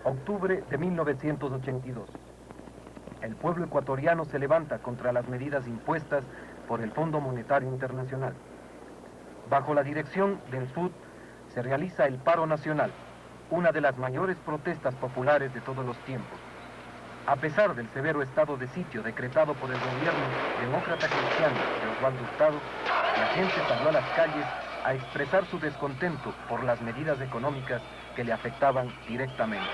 Octubre de 1982. El pueblo ecuatoriano se levanta contra las medidas impuestas por el Fondo Monetario Internacional. Bajo la dirección del FUD se realiza el paro nacional, una de las mayores protestas populares de todos los tiempos. A pesar del severo estado de sitio decretado por el gobierno demócrata cristiano de Osvaldo Hurtado, la gente salió a las calles a expresar su descontento por las medidas económicas que le afectaban directamente.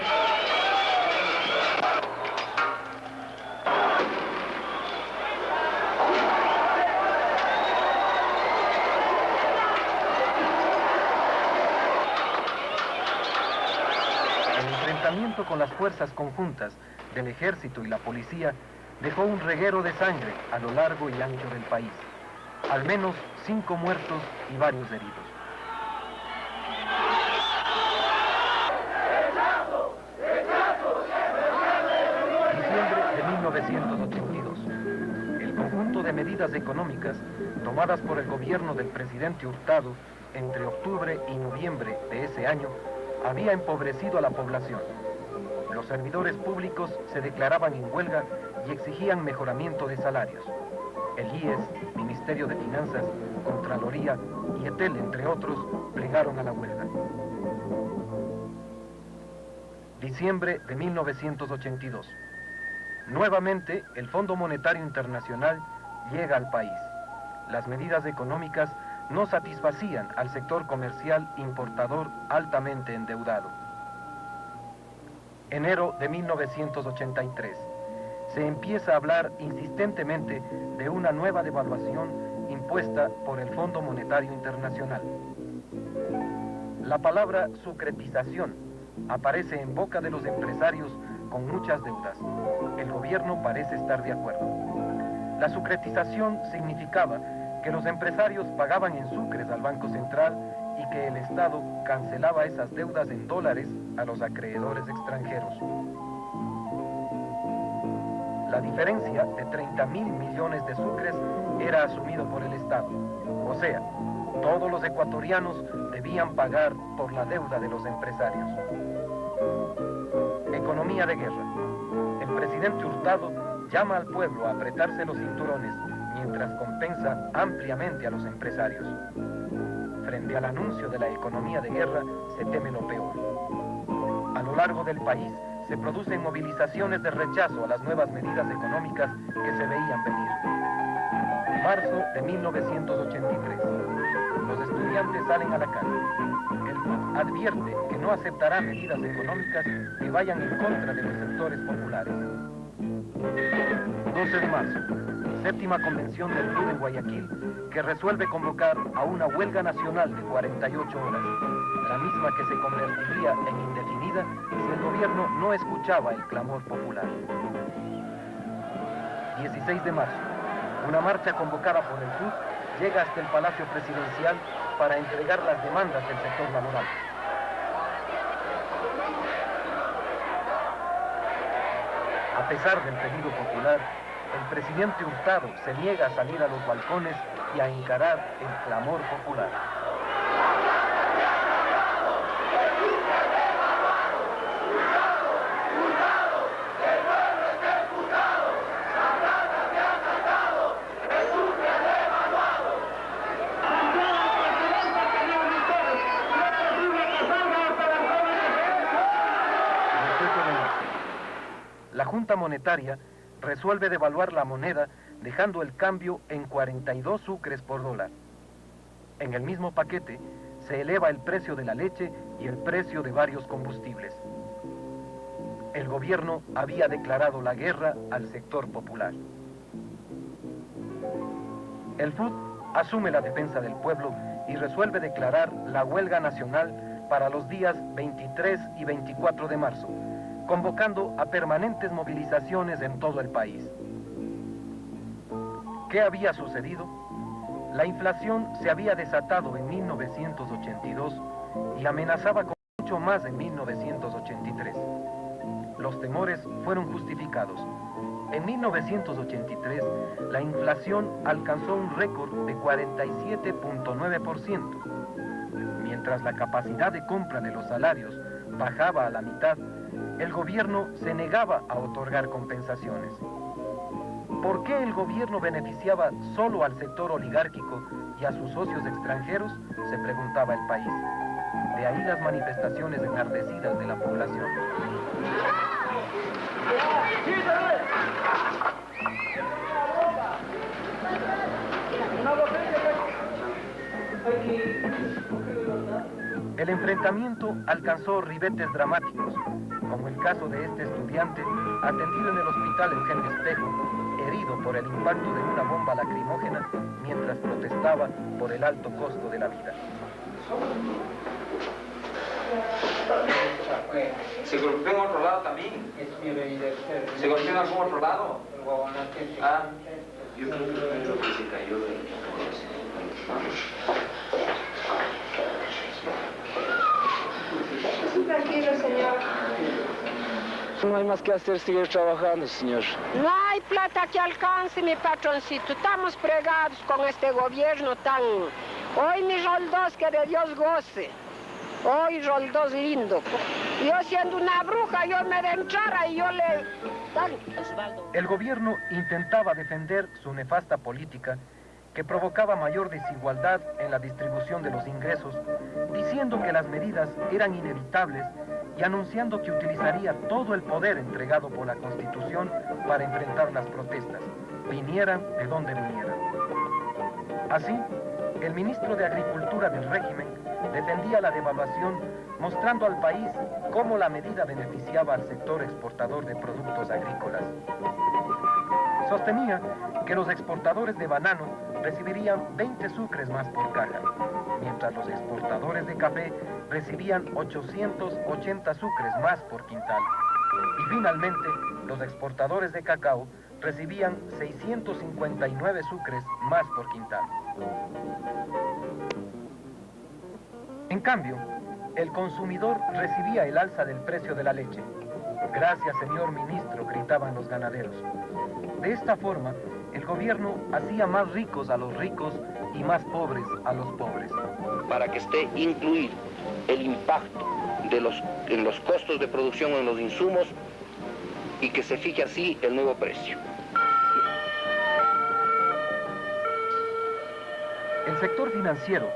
El enfrentamiento con las fuerzas conjuntas del ejército y la policía dejó un reguero de sangre a lo largo y ancho del país. Al menos 5 muertos y varios heridos. Diciembre de 1982. El conjunto de medidas económicas tomadas por el gobierno del presidente Hurtado entre octubre y noviembre de ese año había empobrecido a la población. Los servidores públicos se declaraban en huelga y exigían mejoramiento de salarios. El IES, Ministerio de Finanzas, Contraloría y ETEL, entre otros, plegaron a la huelga. Diciembre de 1982. Nuevamente, el Fondo Monetario Internacional llega al país. Las medidas económicas no satisfacían al sector comercial importador altamente endeudado. Enero de 1983. Se empieza a hablar insistentemente de una nueva devaluación impuesta por el Fondo Monetario Internacional. La palabra sucretización aparece en boca de los empresarios con muchas deudas. El gobierno parece estar de acuerdo. La sucretización significaba que los empresarios pagaban en sucres al Banco Central y que el Estado cancelaba esas deudas en dólares a los acreedores extranjeros. La diferencia de 30.000 millones de sucres era asumido por el Estado. O sea, todos los ecuatorianos debían pagar por la deuda de los empresarios. Economía de guerra. El presidente Hurtado llama al pueblo a apretarse los cinturones mientras compensa ampliamente a los empresarios. Frente al anuncio de la economía de guerra, se teme lo peor. A lo largo del país se producen movilizaciones de rechazo a las nuevas medidas económicas que se veían venir. Marzo de 1983. Los estudiantes salen a la calle. El FUD advierte que no aceptará medidas económicas que vayan en contra de los sectores populares. 12 de marzo. Séptima convención del FUD en Guayaquil, que resuelve convocar a una huelga nacional de 48 horas, la misma que se convertiría en indefinida si el gobierno no escuchaba el clamor popular. 16 de marzo. Una marcha convocada por el FUD llega hasta el Palacio Presidencial para entregar las demandas del sector laboral. A pesar del pedido popular, el presidente Hurtado se niega a salir a los balcones y a encarar el clamor popular. La Junta Monetaria resuelve devaluar la moneda dejando el cambio en 42 sucres por dólar. En el mismo paquete se eleva el precio de la leche y el precio de varios combustibles. El gobierno había declarado la guerra al sector popular. El FUD asume la defensa del pueblo y resuelve declarar la huelga nacional para los días 23 y 24 de marzo, convocando a permanentes movilizaciones en todo el país. ¿Qué había sucedido? La inflación se había desatado en 1982 y amenazaba con mucho más en 1983. Los temores fueron justificados. En 1983, la inflación alcanzó un récord de 47.9%. Mientras la capacidad de compra de los salarios bajaba a la mitad, el gobierno se negaba a otorgar compensaciones. ¿Por qué el gobierno beneficiaba solo al sector oligárquico y a sus socios extranjeros?, se preguntaba el país. De ahí las manifestaciones enardecidas de la población. El enfrentamiento alcanzó ribetes dramáticos, como el caso de este estudiante atendido en el hospital Eugenio Espejo, herido por el impacto de una bomba lacrimógena mientras protestaba por el alto costo de la vida. ¿Se golpeó en otro lado también? ¿Se golpeó en algún otro lado? Ah, yo creo que fue lo que se cayó de... Tranquilo, señor. No hay más que hacer, seguir trabajando, señor. No hay plata que alcance, mi patroncito. Estamos pregados con este gobierno tan... Hoy mi Roldós, que de Dios goce. Hoy Roldós lindo. Yo siendo una bruja, yo me denchara y yo le... El gobierno intentaba defender su nefasta política que provocaba mayor desigualdad en la distribución de los ingresos, diciendo que las medidas eran inevitables y anunciando que utilizaría todo el poder entregado por la Constitución para enfrentar las protestas, vinieran de donde vinieran. Así, el ministro de Agricultura del régimen defendía la devaluación, mostrando al país cómo la medida beneficiaba al sector exportador de productos agrícolas. Sostenía que los exportadores de banano recibirían 20 sucres más por caja, mientras los exportadores de café recibían 880 sucres más por quintal. Y finalmente, los exportadores de cacao recibían 659 sucres más por quintal. En cambio, el consumidor recibía el alza del precio de la leche. Gracias, señor ministro, gritaban los ganaderos. De esta forma, el gobierno hacía más ricos a los ricos y más pobres a los pobres. Para que esté incluido el impacto en los costos de producción, en los insumos, y que se fije así el nuevo precio. El sector financiero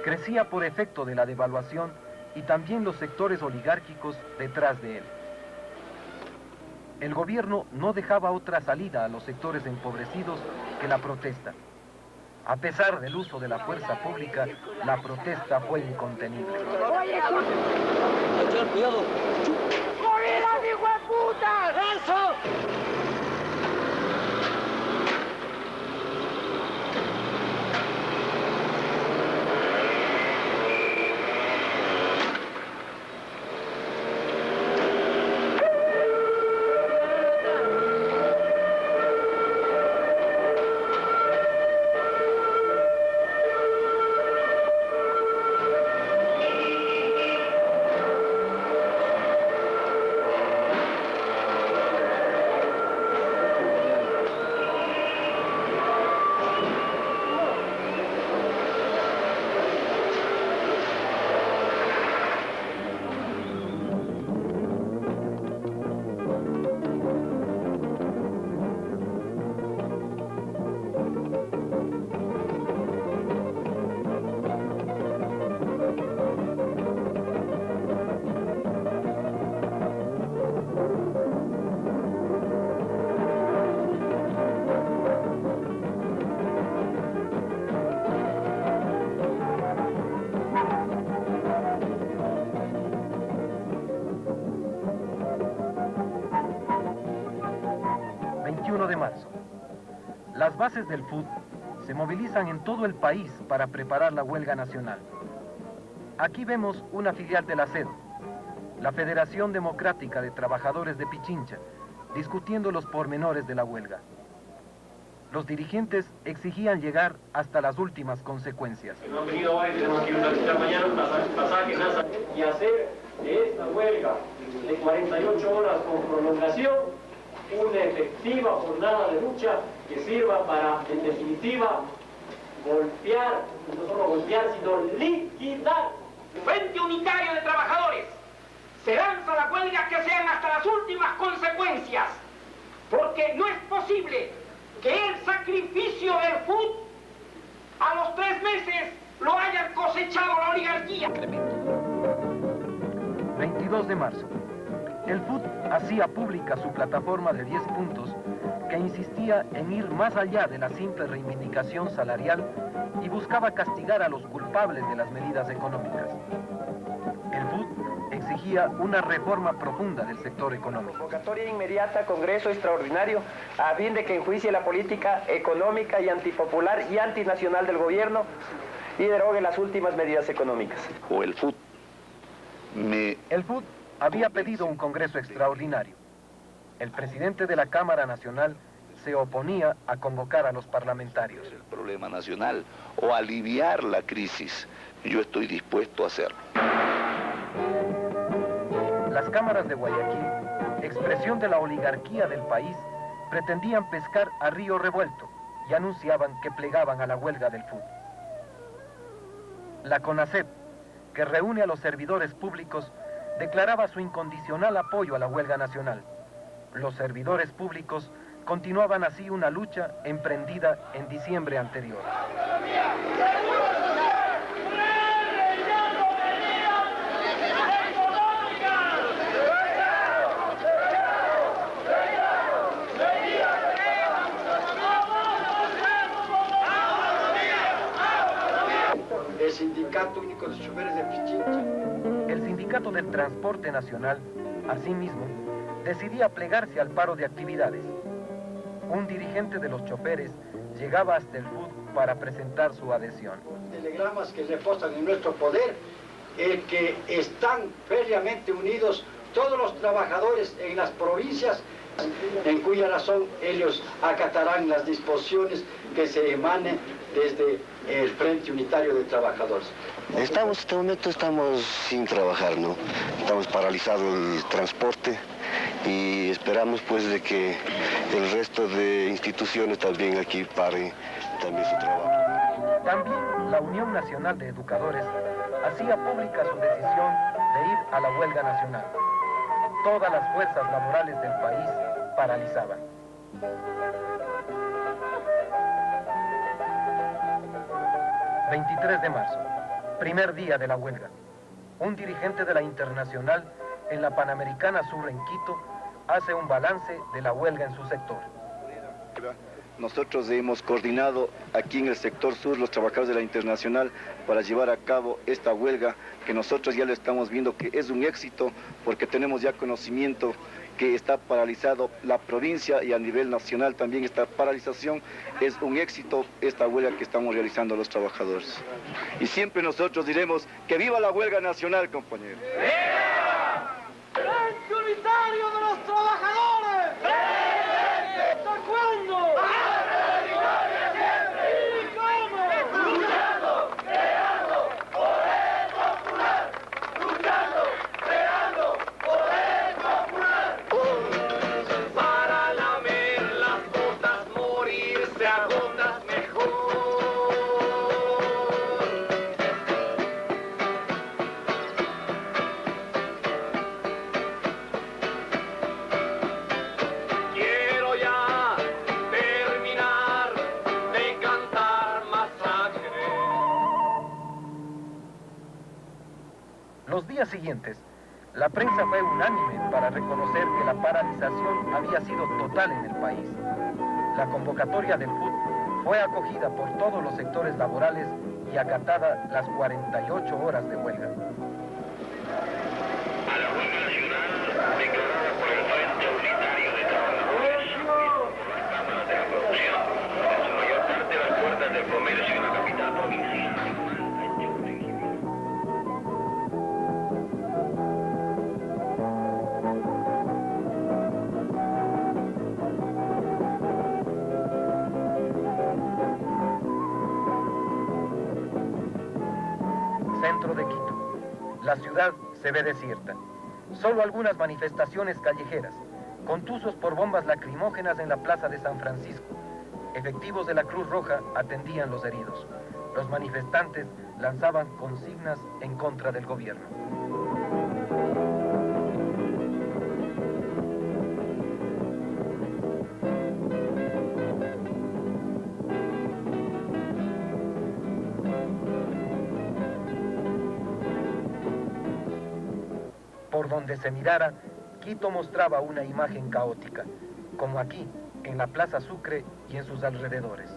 crecía por efecto de la devaluación y también los sectores oligárquicos detrás de él. El gobierno no dejaba otra salida a los sectores empobrecidos que la protesta. A pesar del uso de la fuerza pública, la protesta fue incontenible. Cuidado. ¡Corrida, hijo de puta! ¡Eso! De marzo. Las bases del FUT se movilizan en todo el país para preparar la huelga nacional. Aquí vemos una filial de la SED, la Federación Democrática de Trabajadores de Pichincha, discutiendo los pormenores de la huelga. Los dirigentes exigían llegar hasta las últimas consecuencias. No han venido hoy, tenemos que visitar mañana un pasaje NASA y hacer de esta huelga de 48 horas con prolongación una efectiva jornada de lucha que sirva para, en definitiva, golpear, no solo golpear, sino liquidar. Frente Unitario de Trabajadores se lanza la huelga que sean hasta las últimas consecuencias, porque no es posible que el sacrificio del FUT a los 3 meses lo hayan cosechado la oligarquía. 22 de marzo. El FUT hacía pública su plataforma de 10 puntos que insistía en ir más allá de la simple reivindicación salarial y buscaba castigar a los culpables de las medidas económicas. El FUT exigía una reforma profunda del sector económico. Convocatoria inmediata, Congreso extraordinario, a fin de que enjuicie la política económica y antipopular y antinacional del gobierno y derogue las últimas medidas económicas. O el FUT El FUT había pedido un Congreso extraordinario. El presidente de la Cámara Nacional se oponía a convocar a los parlamentarios. El problema nacional o aliviar la crisis, yo estoy dispuesto a hacerlo. Las cámaras de Guayaquil, expresión de la oligarquía del país, pretendían pescar a río revuelto y anunciaban que plegaban a la huelga del FUT. La CONACEP, que reúne a los servidores públicos, declaraba su incondicional apoyo a la huelga nacional. Los servidores públicos continuaban así una lucha emprendida en diciembre anterior. El Sindicato Único de Choferes de Pichincha. El Sindicato del Transporte Nacional, asimismo, decidía plegarse al paro de actividades. Un dirigente de los choferes llegaba hasta el FUT para presentar su adhesión. Telegramas que reposan en nuestro poder, que están férreamente unidos todos los trabajadores en las provincias, en cuya razón ellos acatarán las disposiciones que se emanen desde el Frente Unitario de Trabajadores. En este momento estamos sin trabajar, ¿no? Estamos paralizados el transporte y esperamos pues de que el resto de instituciones también aquí paren también su trabajo. También la Unión Nacional de Educadores hacía pública su decisión de ir a la huelga nacional. Todas las fuerzas laborales del país paralizaban. ...23 de marzo, primer día de la huelga. Un dirigente de la Internacional en la Panamericana Sur en Quito hace un balance de la huelga en su sector. Nosotros hemos coordinado aquí en el sector sur los trabajadores de la Internacional para llevar a cabo esta huelga que nosotros ya lo estamos viendo que es un éxito porque tenemos ya conocimiento que está paralizado la provincia y a nivel nacional también esta paralización. Es un éxito esta huelga que estamos realizando los trabajadores. Y siempre nosotros diremos que viva la huelga nacional, compañeros. ¡Viva! ¡Frente Unitario de los Trabajadores! ¡Presente! ¿Hasta cuándo? ¡Hasta la victoria siempre! ¿Y cómo? Luchando, creando, poder popular. Luchando, creando, poder popular. Para lamer las gotas, morirse a gotas mejor. Quiero ya terminar de cantar masacre. Los días siguientes, la prensa fue unánime para reconocer que la paralización había sido total en el país. La convocatoria del FUT fue acogida por todos los sectores laborales y acatada las 48 horas de huelga. A la huelga nacional declarada por el Frente Unitario de Trabajadores, por las cámaras de la producción, en su mayor parte las puertas del comercio en la capital provincial. Centro de Quito. La ciudad se ve desierta. Solo algunas manifestaciones callejeras, contusos por bombas lacrimógenas en la plaza de San Francisco. Efectivos de la Cruz Roja atendían los heridos. Los manifestantes lanzaban consignas en contra del gobierno. Por donde se mirara, Quito mostraba una imagen caótica, como aquí, en la Plaza Sucre y en sus alrededores.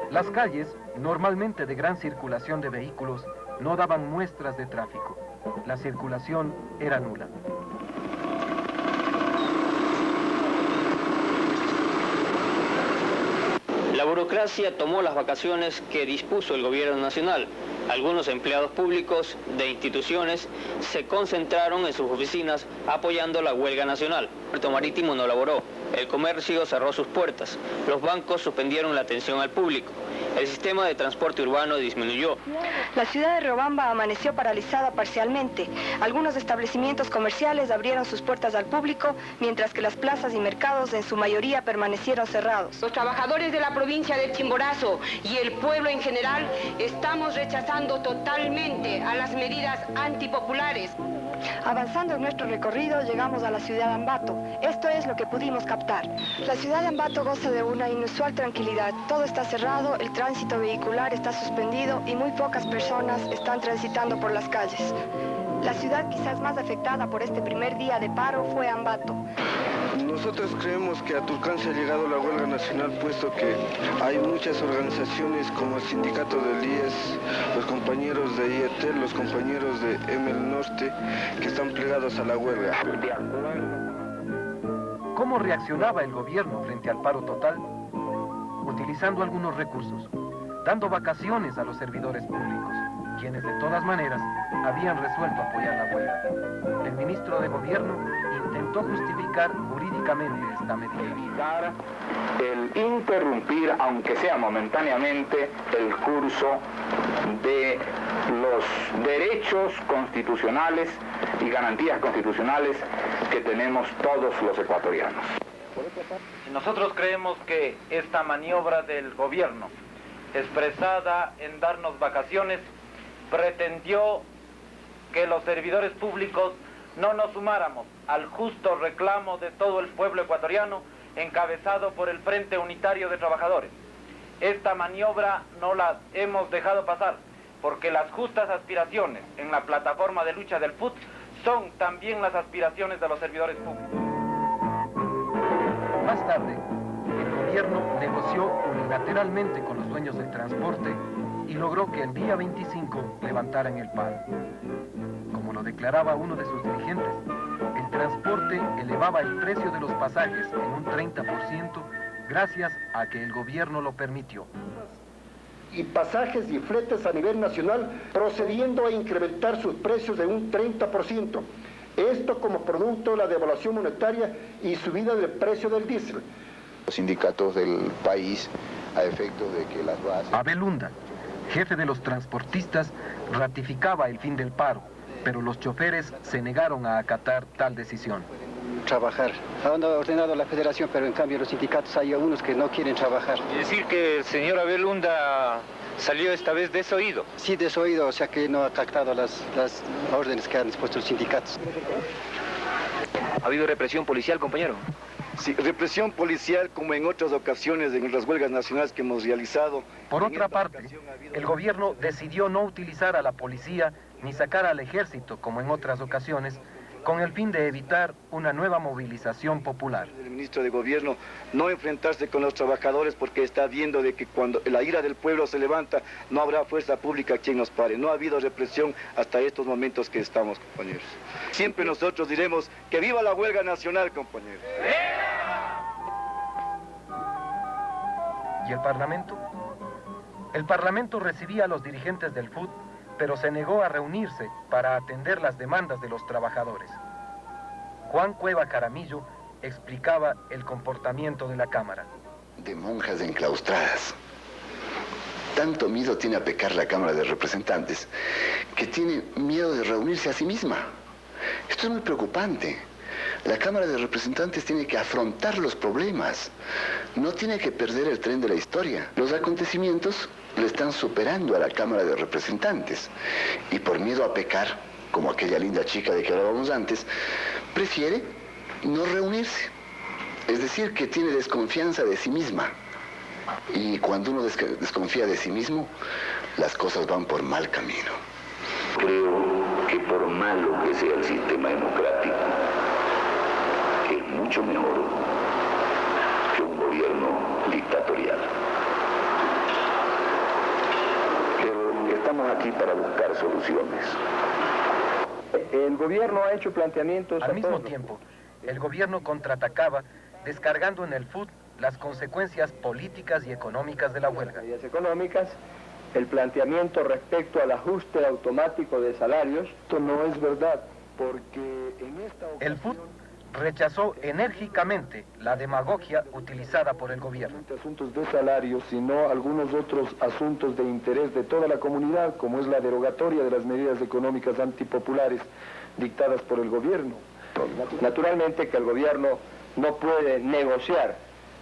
Las calles, normalmente de gran circulación de vehículos, no daban muestras de tráfico. La circulación era nula. La burocracia tomó las vacaciones que dispuso el gobierno nacional. Algunos empleados públicos de instituciones se concentraron en sus oficinas apoyando la huelga nacional. El puerto marítimo no laboró, el comercio cerró sus puertas, los bancos suspendieron la atención al público, el sistema de transporte urbano disminuyó. La ciudad de Riobamba amaneció paralizada parcialmente. Algunos establecimientos comerciales abrieron sus puertas al público, mientras que las plazas y mercados en su mayoría permanecieron cerrados. Los trabajadores de la provincia de Chimborazo y el pueblo en general estamos rechazando totalmente a las medidas antipopulares. Avanzando en nuestro recorrido, llegamos a la ciudad de Ambato. Esto es lo que pudimos captar. La ciudad de Ambato goza de una inusual tranquilidad. Todo está cerrado, el tránsito vehicular está suspendido y muy pocas personas están transitando por las calles. La ciudad quizás más afectada por este primer día de paro fue Ambato. Nosotros creemos que a Tulcán se ha llegado la huelga nacional, puesto que hay muchas organizaciones como el sindicato del IES, los compañeros de IET, los compañeros de ML Norte, que están plegados a la huelga. ¿Cómo reaccionaba el gobierno frente al paro total? Utilizando algunos recursos, dando vacaciones a los servidores públicos, quienes de todas maneras habían resuelto apoyar la huelga. El ministro de Gobierno intentó justificar jurídicamente esta medida. El interrumpir, aunque sea momentáneamente, el curso de los derechos constitucionales y garantías constitucionales que tenemos todos los ecuatorianos. Nosotros creemos que esta maniobra del gobierno, expresada en darnos vacaciones, pretendió que los servidores públicos no nos sumáramos al justo reclamo de todo el pueblo ecuatoriano encabezado por el Frente Unitario de Trabajadores. Esta maniobra no la hemos dejado pasar porque las justas aspiraciones en la plataforma de lucha del FUT son también las aspiraciones de los servidores públicos. Más tarde, el gobierno negoció unilateralmente con los dueños del transporte y logró que el día 25 levantaran el paro. Como lo declaraba uno de sus dirigentes, el transporte elevaba el precio de los pasajes en un 30% gracias a que el gobierno lo permitió. Y pasajes y fletes a nivel nacional procediendo a incrementar sus precios de un 30%. Esto como producto de la devaluación monetaria y subida del precio del diésel. Los sindicatos del país, a efecto de que las bases... Abel Unda, jefe de los transportistas, ratificaba el fin del paro, pero los choferes se negaron a acatar tal decisión. Trabajar. Han ordenado la federación, pero en cambio los sindicatos hay algunos que no quieren trabajar. Es decir que el señor Abel Unda salió esta vez desoído. Sí, desoído, o sea que no ha acatado las órdenes que han dispuesto los sindicatos. ¿Ha habido represión policial, compañero? Sí, represión policial como en otras ocasiones en las huelgas nacionales que hemos realizado. Por otra parte, el gobierno decidió no utilizar a la policía ni sacar al ejército como en otras ocasiones, con el fin de evitar una nueva movilización popular. El ministro de Gobierno no enfrentarse con los trabajadores porque está viendo de que cuando la ira del pueblo se levanta no habrá fuerza pública quien nos pare. No ha habido represión hasta estos momentos que estamos, compañeros. Siempre nosotros diremos que viva la huelga nacional, compañeros. ¿Y el Parlamento? El Parlamento recibía a los dirigentes del FUT, pero se negó a reunirse para atender las demandas de los trabajadores. Juan Cueva Caramillo explicaba el comportamiento de la Cámara. De monjas enclaustradas. Tanto miedo tiene a pecar la Cámara de Representantes que tiene miedo de reunirse a sí misma. Esto es muy preocupante. La Cámara de Representantes tiene que afrontar los problemas. No tiene que perder el tren de la historia. Los acontecimientos le están superando a la Cámara de Representantes. Y por miedo a pecar, como aquella linda chica de que hablábamos antes, prefiere no reunirse. Es decir, que tiene desconfianza de sí misma. Y cuando uno desconfía de sí mismo, las cosas van por mal camino. Creo que por malo que sea el sistema democrático, es mucho mejor que un gobierno dictatorial. Pero estamos aquí para buscar soluciones. El gobierno ha hecho planteamientos... Al mismo tiempo, el gobierno contraatacaba, descargando en el FUT las consecuencias políticas y económicas de la huelga. Medidas económicas, el planteamiento respecto al ajuste automático de salarios, esto no es verdad, porque en esta ocasión... El FUT rechazó enérgicamente la demagogia utilizada por el gobierno. No asuntos de salarios, sino algunos otros asuntos de interés de toda la comunidad, como es la derogatoria de las medidas económicas antipopulares dictadas por el gobierno. Naturalmente que el gobierno no puede negociar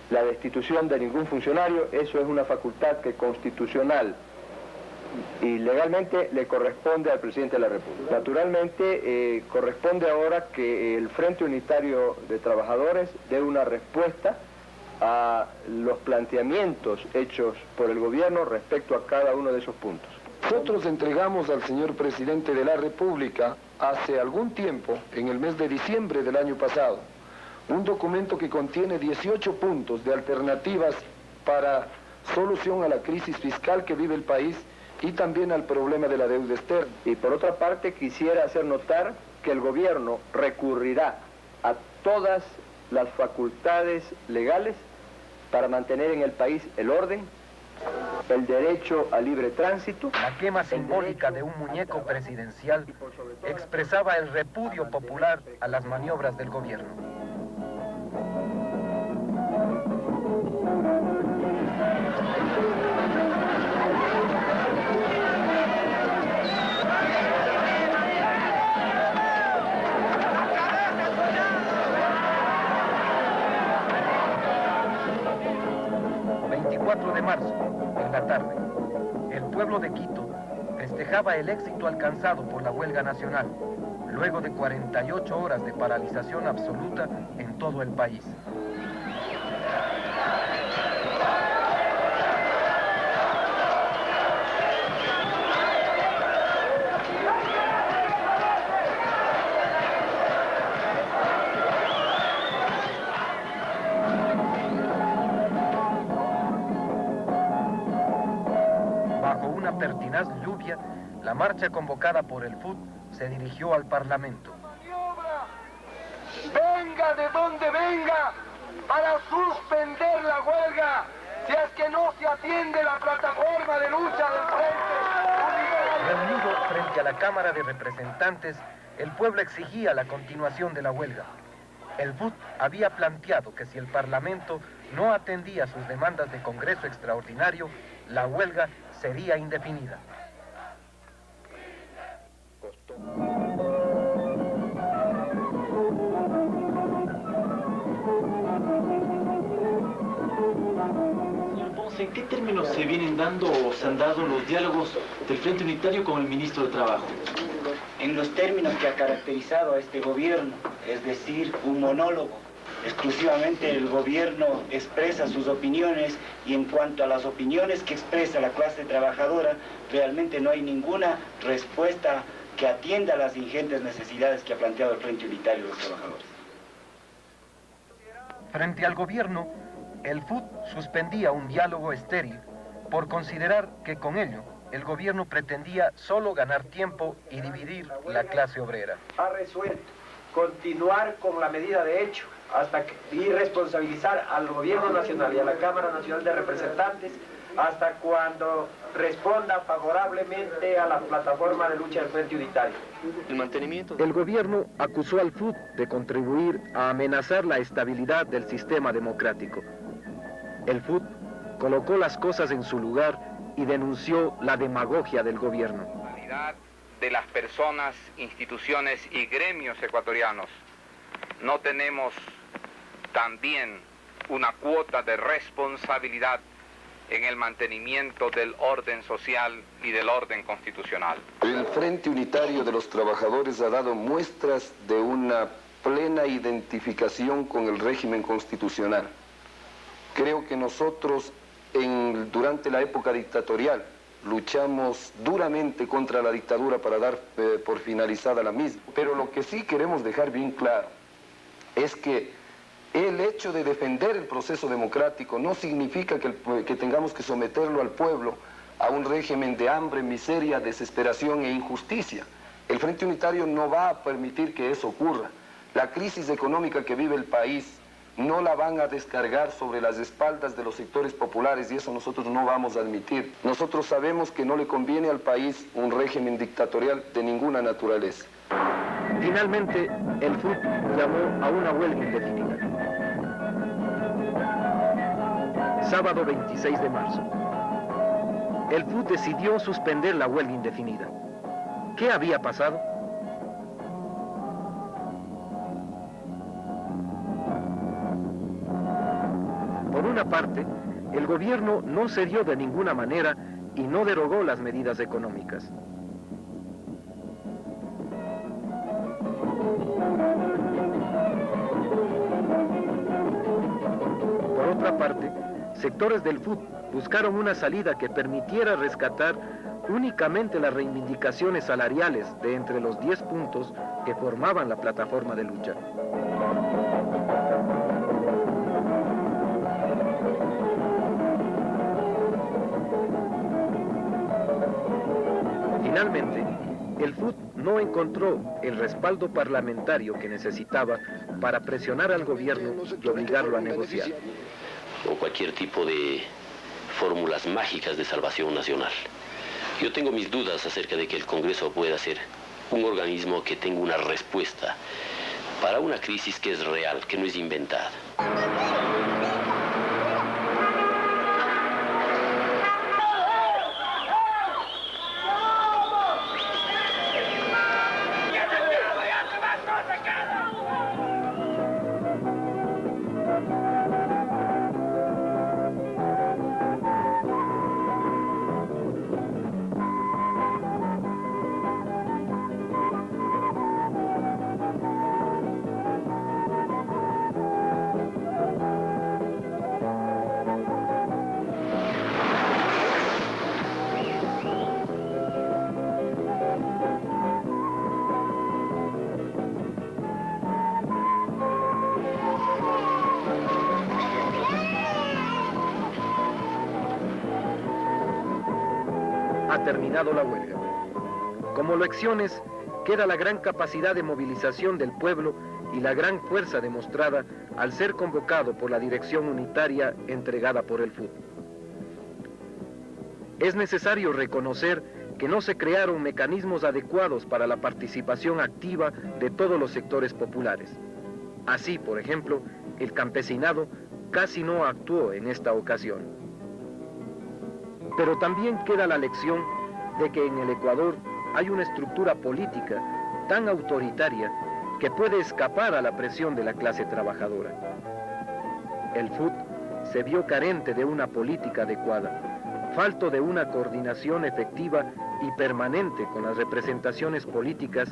la destitución de ningún funcionario, eso es una facultad que constitucional y legalmente le corresponde al presidente de la República. Naturalmente corresponde ahora que el Frente Unitario de Trabajadores dé una respuesta a los planteamientos hechos por el gobierno respecto a cada uno de esos puntos. Nosotros entregamos al señor presidente de la República hace algún tiempo, en el mes de diciembre del año pasado, un documento que contiene 18 puntos de alternativas para solución a la crisis fiscal que vive el país y también al problema de la deuda externa. Y por otra parte quisiera hacer notar que el gobierno recurrirá a todas las facultades legales para mantener en el país el orden, el derecho a libre tránsito. La quema simbólica de un muñeco presidencial expresaba el repudio popular a las maniobras del gobierno. El 4 de marzo, en la tarde, el pueblo de Quito festejaba el éxito alcanzado por la huelga nacional, luego de 48 horas de paralización absoluta en todo el país. Pertinaz lluvia, la marcha convocada por el FUT se dirigió al Parlamento. Venga de donde venga para suspender la huelga, si es que no se atiende la plataforma de lucha del Frente. Reunido frente a la Cámara de Representantes, el pueblo exigía la continuación de la huelga. El FUT había planteado que si el Parlamento no atendía sus demandas de Congreso Extraordinario, la huelga sería indefinida. Señor Ponce, ¿en qué términos se vienen dando o se han dado los diálogos del Frente Unitario con el Ministro de Trabajo? En los términos que ha caracterizado a este gobierno, es decir, un monólogo. Exclusivamente el gobierno expresa sus opiniones y en cuanto a las opiniones que expresa la clase trabajadora, realmente no hay ninguna respuesta que atienda a las ingentes necesidades que ha planteado el Frente Unitario de los Trabajadores. Frente al gobierno, el FUT suspendía un diálogo estéril por considerar que con ello el gobierno pretendía solo ganar tiempo y dividir la clase obrera. Ha resuelto continuar con la medida de hecho y responsabilizar al gobierno nacional y a la Cámara Nacional de Representantes hasta cuando responda favorablemente a la plataforma de lucha del Frente Unitario. El gobierno acusó al FUT de contribuir a amenazar la estabilidad del sistema democrático. El FUT colocó las cosas en su lugar y denunció la demagogia del gobierno. De las personas, instituciones y gremios ecuatorianos, no tenemos también una cuota de responsabilidad en el mantenimiento del orden social y del orden constitucional. El Frente Unitario de los Trabajadores ha dado muestras de una plena identificación con el régimen constitucional. Creo que nosotros durante la época dictatorial luchamos duramente contra la dictadura para dar por finalizada la misma. Pero lo que sí queremos dejar bien claro es que el hecho de defender el proceso democrático no significa que tengamos que someterlo al pueblo a un régimen de hambre, miseria, desesperación e injusticia. El Frente Unitario no va a permitir que eso ocurra. La crisis económica que vive el país no la van a descargar sobre las espaldas de los sectores populares y eso nosotros no vamos a admitir. Nosotros sabemos que no le conviene al país un régimen dictatorial de ninguna naturaleza. Finalmente, el FUT llamó a una huelga indefinida. Sábado 26 de marzo. El FUT decidió suspender la huelga indefinida. ¿Qué había pasado? Por una parte, el gobierno no cedió de ninguna manera y no derogó las medidas económicas. Por otra parte, sectores del FUT buscaron una salida que permitiera rescatar únicamente las reivindicaciones salariales de entre los 10 puntos que formaban la plataforma de lucha. Finalmente, el FUT no encontró el respaldo parlamentario que necesitaba para presionar al gobierno y obligarlo a negociar. O cualquier tipo de fórmulas mágicas de salvación nacional. Yo tengo mis dudas acerca de que el Congreso pueda ser un organismo que tenga una respuesta para una crisis que es real, que no es inventada. Ha terminado la huelga. Como lecciones, queda la gran capacidad de movilización del pueblo y la gran fuerza demostrada al ser convocado por la dirección unitaria entregada por el FUT. Es necesario reconocer que no se crearon mecanismos adecuados para la participación activa de todos los sectores populares. Así, por ejemplo, el campesinado casi no actuó en esta ocasión. Pero también queda la lección de que en el Ecuador hay una estructura política tan autoritaria que puede escapar a la presión de la clase trabajadora. El FUT se vio carente de una política adecuada, falto de una coordinación efectiva y permanente con las representaciones políticas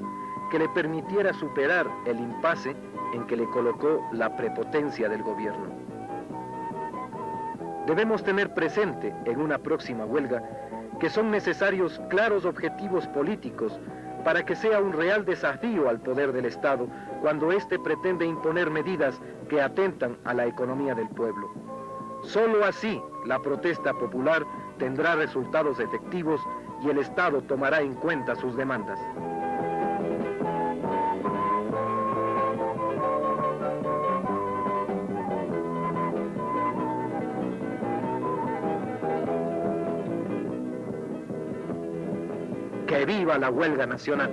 que le permitiera superar el impasse en que le colocó la prepotencia del gobierno. Debemos tener presente en una próxima huelga que son necesarios claros objetivos políticos para que sea un real desafío al poder del Estado cuando éste pretende imponer medidas que atentan a la economía del pueblo. Solo así la protesta popular tendrá resultados efectivos y el Estado tomará en cuenta sus demandas. ¡Que viva la huelga nacional!